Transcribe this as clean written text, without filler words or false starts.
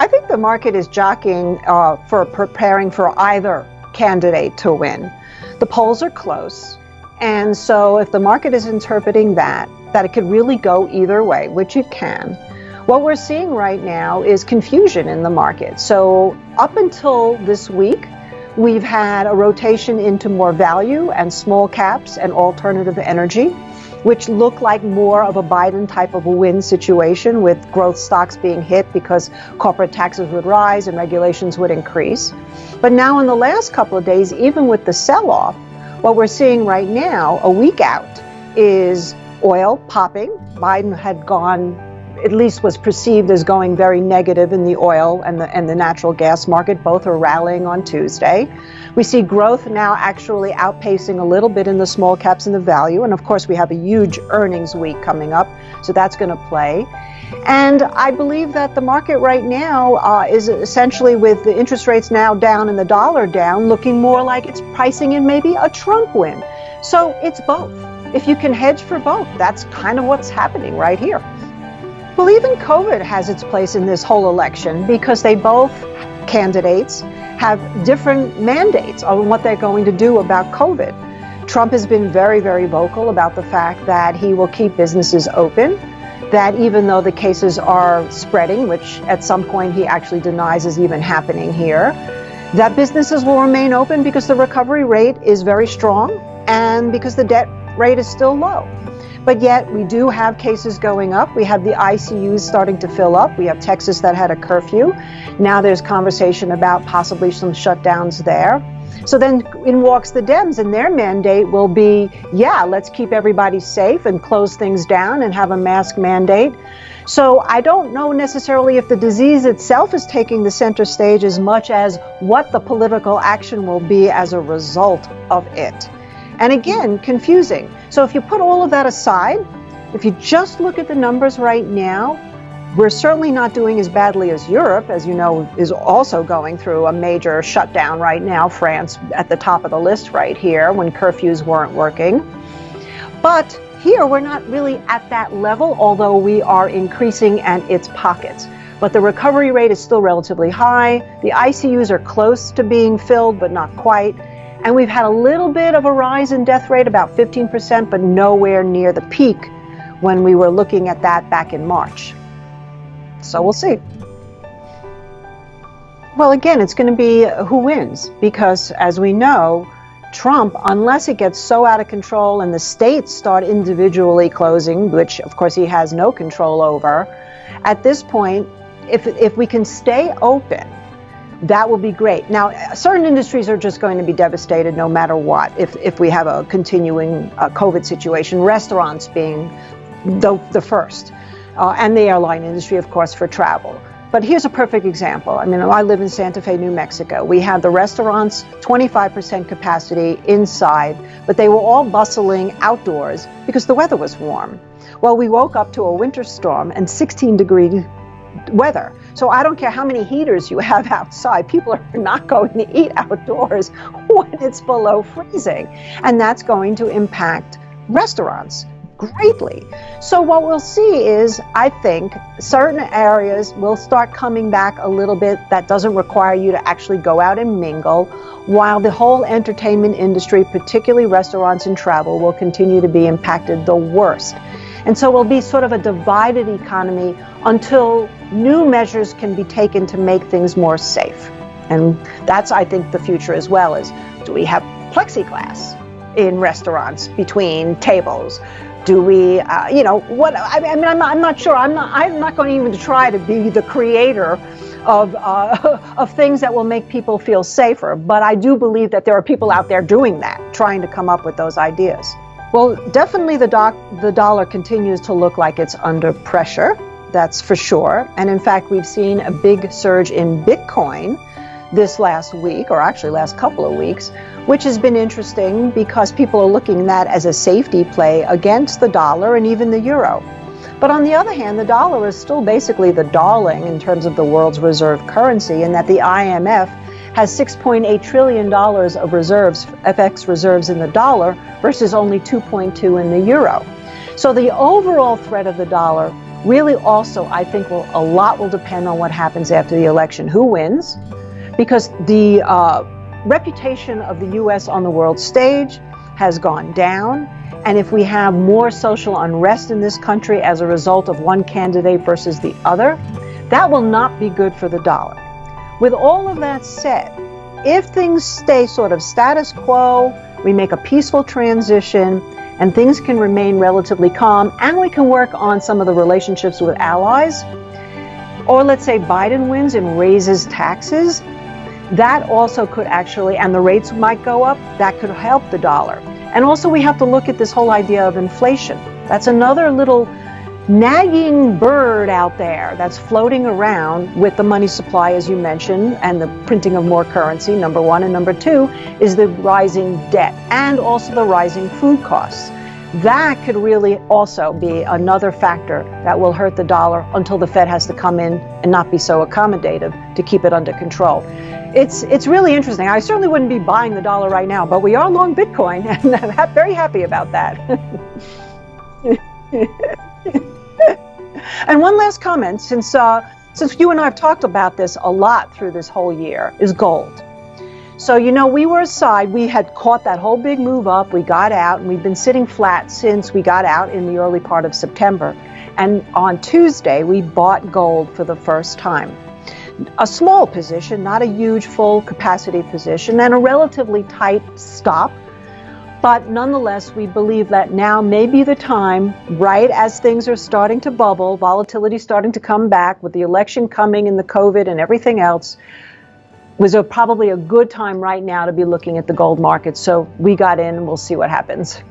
I think the market is jockeying for preparing for either candidate to win. The polls are close, and so if the market is interpreting that it could really go either way, which it can, what we're seeing right now is confusion in the market. So up until this week, we've had a rotation into more value and small caps and alternative energy, which look like more of a Biden type of a win situation, with growth stocks being hit because corporate taxes would rise and regulations would increase. But now in the last couple of days, even with the sell-off, what we're seeing right now, a week out, is oil popping. Biden had gone, at least was perceived as going very negative in the oil and the natural gas market. Both are rallying on Tuesday. We see growth now actually outpacing a little bit in the small caps and the value. And of course, we have a huge earnings week coming up, so that's going to play. And I believe that the market right now is essentially, with the interest rates now down and the dollar down, looking more like it's pricing in maybe a Trump win. So it's both. If you can hedge for both, that's kind of what's happening right here. Well, even COVID has its place in this whole election, because they both, candidates, have different mandates on what they're going to do about COVID. Trump has been very, very vocal about the fact that he will keep businesses open, that even though the cases are spreading, which at some point he actually denies is even happening here, that businesses will remain open because the recovery rate is very strong and because the debt rate is still low. But yet we do have cases going up. We have the ICUs starting to fill up. We have Texas that had a curfew. Now there's conversation about possibly some shutdowns there. So then in walks the Dems, and their mandate will be, let's keep everybody safe and close things down and have a mask mandate. So I don't know necessarily if the disease itself is taking the center stage as much as what the political action will be as a result of it. And again, confusing. So if you put all of that aside, if you just look at the numbers right now, we're certainly not doing as badly as Europe, as you know, is also going through a major shutdown right now. France at the top of the list right here when curfews weren't working. But here we're not really at that level, although we are increasing and it's pockets. But the recovery rate is still relatively high. The ICUs are close to being filled, but not quite. And we've had a little bit of a rise in death rate, about 15%, but nowhere near the peak when we were looking at that back in March. So we'll see. Well, again, it's going to be who wins, because as we know, Trump, unless it gets so out of control and the states start individually closing, which of course he has no control over, at this point, if we can stay open, that will be great. Now, certain industries are just going to be devastated no matter what if we have a continuing COVID situation, restaurants being the first, and the airline industry, of course, for travel. But here's a perfect example. I mean, I live in Santa Fe, New Mexico. We had the restaurants, 25% capacity inside, but they were all bustling outdoors because the weather was warm. Well, we woke up to a winter storm and 16-degree weather. So I don't care how many heaters you have outside, people are not going to eat outdoors when it's below freezing. And that's going to impact restaurants greatly. So what we'll see is, I think, certain areas will start coming back a little bit that doesn't require you to actually go out and mingle, while the whole entertainment industry, particularly restaurants and travel, will continue to be impacted the worst. And so we'll be sort of a divided economy until new measures can be taken to make things more safe. And that's, I think, the future as well. Is, do we have plexiglass in restaurants between tables? Do we, what? I mean, I'm not sure. I'm not going even to try to be the creator of things that will make people feel safer. But I do believe that there are people out there doing that, trying to come up with those ideas. Well, definitely the dollar continues to look like it's under pressure. That's for sure. And in fact, we've seen a big surge in Bitcoin this last week, or actually last couple of weeks, which has been interesting because people are looking at that as a safety play against the dollar and even the euro. But on the other hand, the dollar is still basically the darling in terms of the world's reserve currency, and that the IMF has $6.8 trillion of reserves, FX reserves in the dollar, versus only 2.2 in the euro. So the overall threat of the dollar really also, I think a lot will depend on what happens after the election, who wins, because the reputation of the U.S. on the world stage has gone down. And if we have more social unrest in this country as a result of one candidate versus the other, that will not be good for the dollar. With all of that said, if things stay sort of status quo, we make a peaceful transition, and things can remain relatively calm, and we can work on some of the relationships with allies, or let's say Biden wins and raises taxes, that also could actually, and the rates might go up, that could help the dollar. And also we have to look at this whole idea of inflation. That's another little nagging bird out there that's floating around with the money supply, as you mentioned, and the printing of more currency, number one. And number two is the rising debt and also the rising food costs. That could really also be another factor that will hurt the dollar until the Fed has to come in and not be so accommodative to keep it under control. It's really interesting. I certainly wouldn't be buying the dollar right now, but we are long Bitcoin, and I'm very happy about that. And one last comment, since you and I have talked about this a lot through this whole year, is gold. So, we were aside, we had caught that whole big move up, we got out, and we've been sitting flat since we got out in the early part of September. And on Tuesday, we bought gold for the first time. A small position, not a huge full capacity position, and a relatively tight stop. But nonetheless, we believe that now may be the time, right as things are starting to bubble, volatility starting to come back with the election coming and the COVID and everything else, was probably a good time right now to be looking at the gold market. So we got in, we'll see what happens.